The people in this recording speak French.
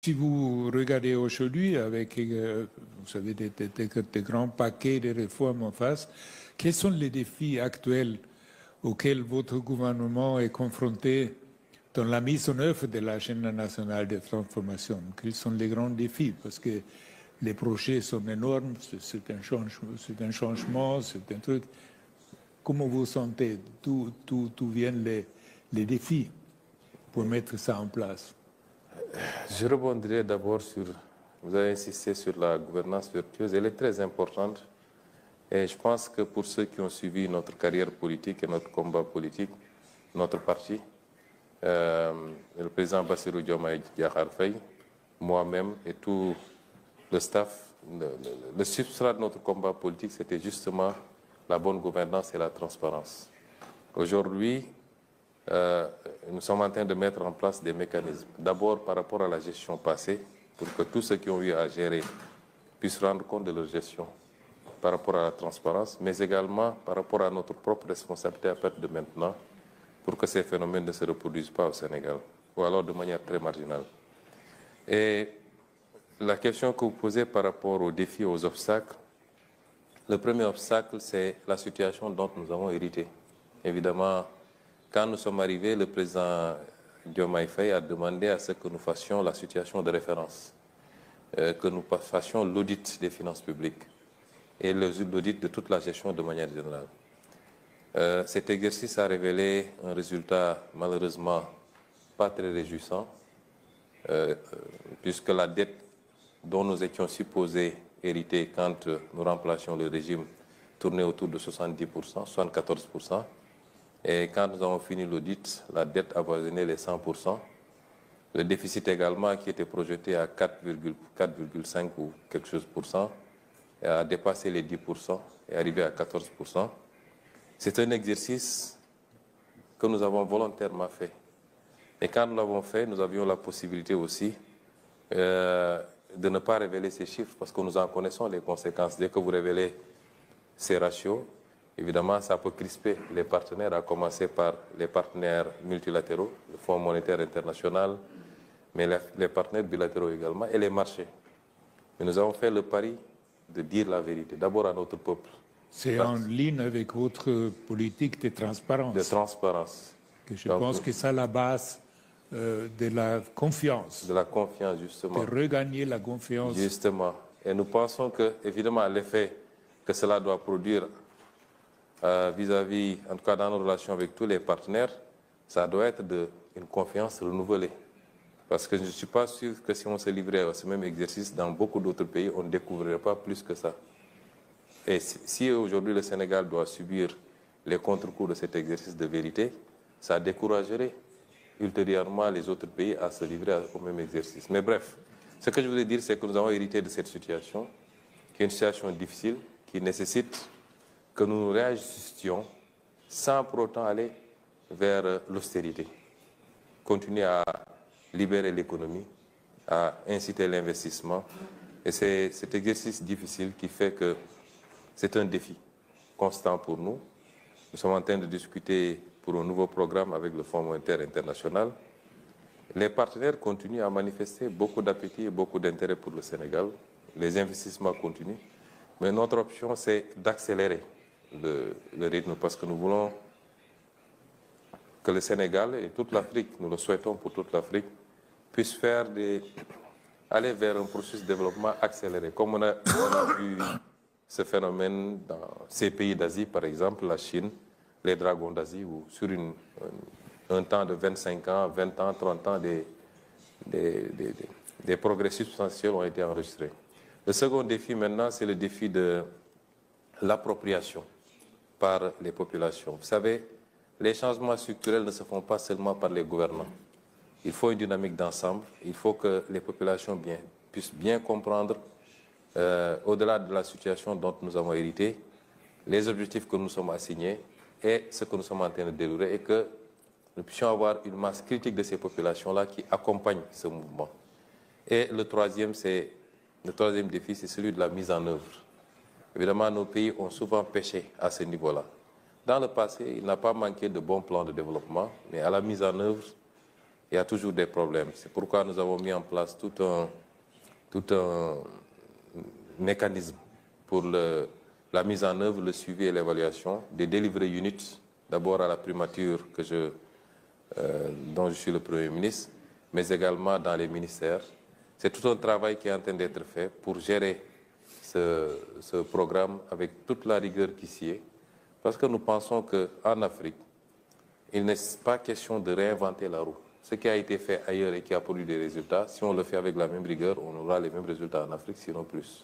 Si vous regardez aujourd'hui avec, vous savez, des grands paquets de réformes en face, quels sont les défis actuels auxquels votre gouvernement est confronté dans la mise en œuvre de l'agenda nationale de transformation? Quels sont les grands défis? Parce que les projets sont énormes, c'est un changement, c'est un truc. Comment vous sentez? D'où viennent les défis pour mettre ça en place? Je rebondirai d'abord sur, vous avez insisté sur la gouvernance vertueuse, elle est très importante et je pense que pour ceux qui ont suivi notre carrière politique et notre combat politique, notre parti, le président Bassirou Diomaye Diakhar Faye, moi-même et tout le staff, le substrat de notre combat politique, c'était justement la bonne gouvernance et la transparence. Aujourd'hui, nous sommes en train de mettre en place des mécanismes. D'abord par rapport à la gestion passée, pour que tous ceux qui ont eu à gérer puissent rendre compte de leur gestion par rapport à la transparence, mais également par rapport à notre propre responsabilité à partir de maintenant, pour que ces phénomènes ne se reproduisent pas au Sénégal, ou alors de manière très marginale. Et la question que vous posez par rapport aux défis, aux obstacles, le premier obstacle, c'est la situation dont nous avons hérité. Évidemment, quand nous sommes arrivés, le président Diomaye Faye a demandé à ce que nous fassions la situation de référence, que nous fassions l'audit des finances publiques et l'audit de toute la gestion de manière générale. Cet exercice a révélé un résultat malheureusement pas très réjouissant, puisque la dette dont nous étions supposés hériter quand nous remplacions le régime tournait autour de 70%, 74%. Et quand nous avons fini l'audit, la dette avoisinait les 100%. Le déficit également, qui était projeté à 4,5 ou quelque chose pour cent, a dépassé les 10% et arrivé à 14%. C'est un exercice que nous avons volontairement fait. Et quand nous l'avons fait, nous avions la possibilité aussi de ne pas révéler ces chiffres parce que nous en connaissons les conséquences. Dès que vous révélez ces ratios, évidemment, ça peut crisper les partenaires, à commencer par les partenaires multilatéraux, le Fonds monétaire international, mais les partenaires bilatéraux également, et les marchés. Mais nous avons fait le pari de dire la vérité, d'abord à notre peuple. C'est en ligne avec votre politique de transparence. De transparence. Que je pense que c'est la base de la confiance. De la confiance, justement. De regagner la confiance. Justement. Et nous pensons que, évidemment, l'effet que cela doit produire vis-à-vis, en tout cas dans nos relations avec tous les partenaires, ça doit être une confiance renouvelée. Parce que je ne suis pas sûr que si on se livrait à ce même exercice dans beaucoup d'autres pays, on ne découvrirait pas plus que ça. Et si aujourd'hui le Sénégal doit subir les contre-coups de cet exercice de vérité, ça découragerait ultérieurement les autres pays à se livrer au même exercice. Mais bref, ce que je voulais dire, c'est que nous avons hérité de cette situation, qui est une situation difficile, qui nécessite que nous réajustions sans pour autant aller vers l'austérité. Continuer à libérer l'économie, à inciter l'investissement. Et c'est cet exercice difficile qui fait que c'est un défi constant pour nous. Nous sommes en train de discuter pour un nouveau programme avec le Fonds monétaire international. Les partenaires continuent à manifester beaucoup d'appétit et beaucoup d'intérêt pour le Sénégal. Les investissements continuent. Mais notre option, c'est d'accélérer le rythme parce que nous voulons que le Sénégal et toute l'Afrique, nous le souhaitons pour toute l'Afrique, puissent aller vers un processus de développement accéléré. Comme on a vu ce phénomène dans ces pays d'Asie, par exemple, la Chine, les dragons d'Asie, où sur un temps de 25 ans, 20 ans, 30 ans, des progrès substantiels ont été enregistrés. Le second défi maintenant, c'est le défi de l'appropriation par les populations. Vous savez, les changements structurels ne se font pas seulement par les gouvernants. Il faut une dynamique d'ensemble. Il faut que les populations puissent bien comprendre, au-delà de la situation dont nous avons hérité, les objectifs que nous sommes assignés et ce que nous sommes en train de dérouler et que nous puissions avoir une masse critique de ces populations-là qui accompagnent ce mouvement. Et le troisième défi, c'est celui de la mise en œuvre. Évidemment, nos pays ont souvent péché à ce niveau-là. Dans le passé, il n'a pas manqué de bons plans de développement, mais à la mise en œuvre, il y a toujours des problèmes. C'est pourquoi nous avons mis en place tout un mécanisme pour la mise en œuvre, le suivi et l'évaluation des delivery units, d'abord à la primature dont je suis le Premier ministre, mais également dans les ministères. C'est tout un travail qui est en train d'être fait pour gérer ce programme avec toute la rigueur qui s'y est, parce que nous pensons qu'en Afrique, il n'est pas question de réinventer la roue. Ce qui a été fait ailleurs et qui a produit des résultats, si on le fait avec la même rigueur, on aura les mêmes résultats en Afrique, sinon plus.